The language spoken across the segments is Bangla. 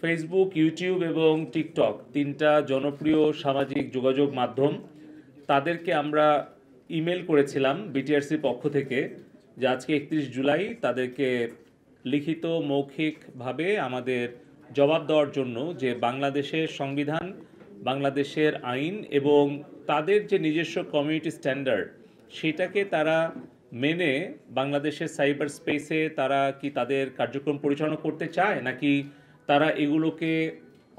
ফেসবুক, ইউটিউব এবং টিকটক তিনটা জনপ্রিয় সামাজিক যোগাযোগ মাধ্যম। তাদেরকে আমরা ইমেল করেছিলাম বিটিআরসির পক্ষ থেকে যে আজকে 31 জুলাই তাদেরকে লিখিত মৌখিকভাবে আমাদের জবাব দেওয়ার জন্য যে বাংলাদেশের সংবিধান, বাংলাদেশের আইন এবং তাদের যে নিজস্ব কমিউনিটি স্ট্যান্ডার্ড সেটাকে তারা মেনে বাংলাদেশের সাইবার স্পেসে তারা কি তাদের কার্যক্রম পরিচালনা করতে চায়, নাকি তারা এগুলোকে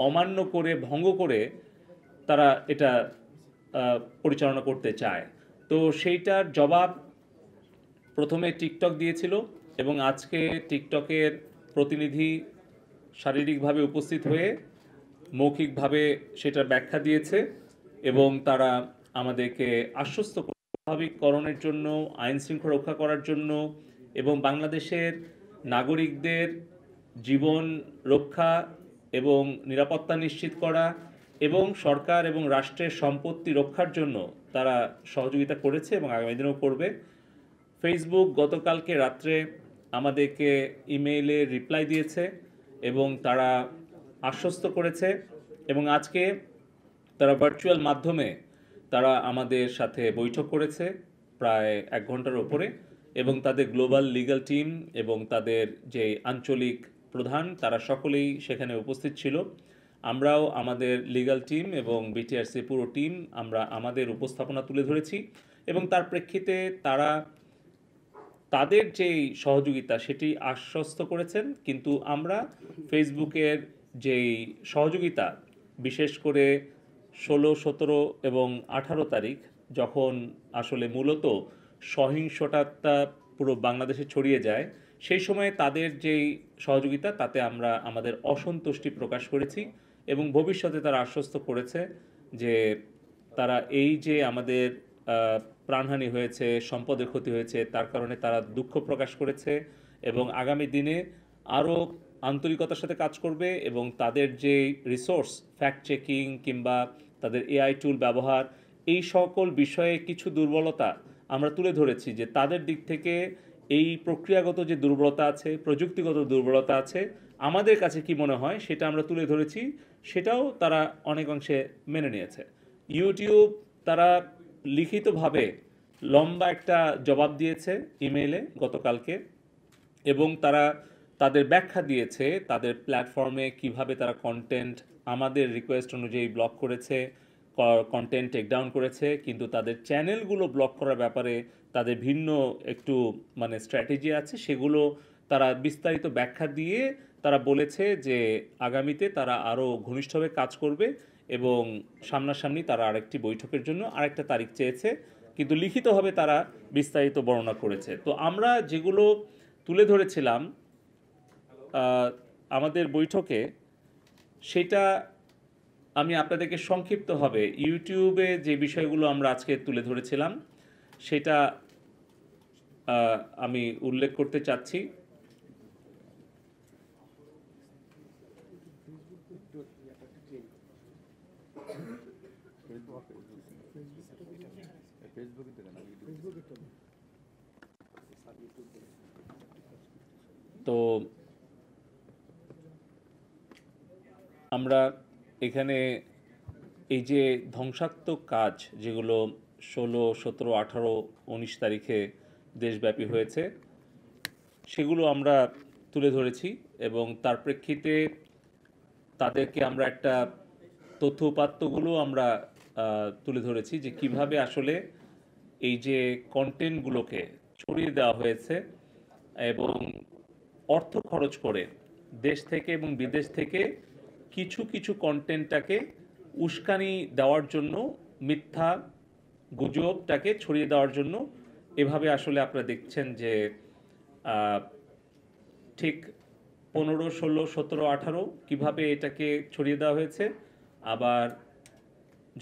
অমান্য করে ভঙ্গ করে তারা এটা পরিচালনা করতে চায়। তো সেইটার জবাব প্রথমে টিকটক দিয়েছিল এবং আজকে টিকটকের প্রতিনিধি শারীরিকভাবে উপস্থিত হয়ে মৌখিকভাবে সেটার ব্যাখ্যা দিয়েছে এবং তারা আমাদেরকে আশ্বস্ত স্বাভাবিককরণের জন্য, আইন শৃঙ্খলা রক্ষা করার জন্য এবং বাংলাদেশের নাগরিকদের জীবন রক্ষা এবং নিরাপত্তা নিশ্চিত করা এবং সরকার এবং রাষ্ট্রের সম্পত্তি রক্ষার জন্য তারা সহযোগিতা করেছে এবং আগামী দিনেও করবে। ফেসবুক গতকালকে রাত্রে আমাদেরকে ইমেইলে রিপ্লাই দিয়েছে এবং তারা আশ্বস্ত করেছে এবং আজকে তারা ভার্চুয়াল মাধ্যমে তারা আমাদের সাথে বৈঠক করেছে প্রায় 1 ঘন্টার ওপরে এবং তাদের গ্লোবাল লিগ্যাল টিম এবং তাদের যে আঞ্চলিক প্রধান তারা সকলেই সেখানে উপস্থিত ছিল। আমরাও আমাদের লিগ্যাল টিম এবং বিটিআরসি পুরো টিম আমরা আমাদের উপস্থাপনা তুলে ধরেছি এবং তার প্রেক্ষিতে তারা তাদের যেই সহযোগিতা সেটি আশ্বস্ত করেছেন। কিন্তু আমরা ফেসবুকের যেই সহযোগিতা, বিশেষ করে 16, 17 এবং 18 তারিখ যখন আসলে মূলত সহিংসতা পুরো বাংলাদেশে ছড়িয়ে যায়, সেই সময়ে তাদের যেই সহযোগিতা তাতে আমরা আমাদের অসন্তুষ্টি প্রকাশ করেছি এবং ভবিষ্যতে তারা আশ্বস্ত করেছে যে তারা এই যে আমাদের প্রাণহানি হয়েছে, সম্পদের ক্ষতি হয়েছে, তার কারণে তারা দুঃখ প্রকাশ করেছে এবং আগামী দিনে আরও আন্তরিকতার সাথে কাজ করবে এবং তাদের যে রিসোর্স, ফ্যাক্ট চেকিং কিংবা তাদের এআই টুল ব্যবহার, এই সকল বিষয়ে কিছু দুর্বলতা আমরা তুলে ধরেছি যে তাদের দিক থেকে এই প্রক্রিয়াগত যে দুর্বলতা আছে, প্রযুক্তিগত দুর্বলতা আছে, আমাদের কাছে কি মনে হয় সেটা আমরা তুলে ধরেছি, সেটাও তারা অনেক অংশে মেনে নিয়েছে। ইউটিউব তারা লিখিতভাবে লম্বা একটা জবাব দিয়েছে ইমেইলে গতকালকে এবং তারা তাদের ব্যাখ্যা দিয়েছে তাদের প্ল্যাটফর্মে কিভাবে তারা কন্টেন্ট আমাদের রিকোয়েস্ট অনুযায়ী ব্লক করেছে, কন্টেন্ট টেকডাউন করেছে, কিন্তু তাদের চ্যানেলগুলো ব্লক করার ব্যাপারে তাদের ভিন্ন একটু মানে স্ট্র্যাটেজি আছে। সেগুলো তারা বিস্তারিত ব্যাখ্যা দিয়ে তারা বলেছে যে আগামীতে তারা আরও ঘনিষ্ঠভাবে কাজ করবে এবং সামনাসামনি তারা আরেকটি বৈঠকের জন্য আরেকটা তারিখ চেয়েছে, কিন্তু লিখিতভাবে তারা বিস্তারিত বর্ণনা করেছে। তো আমরা যেগুলো তুলে ধরেছিলাম আমাদের বৈঠকে, সেটা আমি আপনাদেরকে সংক্ষিপ্তভাবে ইউটিউবে যে বিষয়গুলো আমরা আজকে তুলে ধরেছিলাম সেটা আমি উল্লেখ করতে চাচ্ছি। তো আমরা এখানে এই যে ধ্বংসাত্মক কাজ যেগুলো 16, 17, 18, 19 তারিখে দেশব্যাপী হয়েছে সেগুলো আমরা তুলে ধরেছি এবং তার প্রেক্ষিতে তাদেরকে আমরা একটা তথ্য উপাত্তগুলো আমরা তুলে ধরেছি যে কিভাবে আসলে এই যে কন্টেন্টগুলোকে ছড়িয়ে দেওয়া হয়েছে এবং অর্থ খরচ করে দেশ থেকে এবং বিদেশ থেকে কিছু কিছু কন্টেন্টটাকে উস্কানি দেওয়ার জন্য, মিথ্যা গুজবটাকে ছড়িয়ে দেওয়ার জন্য এভাবে আসলে আপনারা দেখছেন যে ঠিক 15, 16, 17, 18 কীভাবে এটাকে ছড়িয়ে দেওয়া হয়েছে। আবার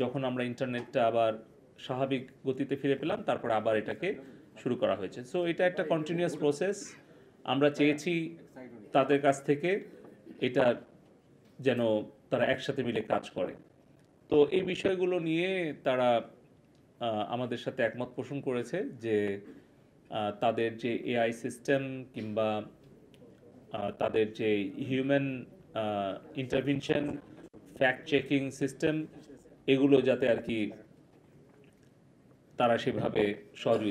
যখন আমরা ইন্টারনেটটা আবার স্বাভাবিক গতিতে ফিরে পেলাম তারপর আবার এটাকে শুরু করা হয়েছে। সো এটা একটা কন্টিনিউয়াস প্রসেস। আমরা চেয়েছি তাদের কাছ থেকে এটা যেন তারা একসাথে মিলে কাজ করে। তো এই বিষয়গুলো নিয়ে তারা আমাদের সাথে একমত পোষণ করেছে যে তাদের যে এআই সিস্টেম কিংবা তাদের যে human intervention, fact checking system, এগুলো যাতে আর কি তারা সেভাবে সহযোগিতা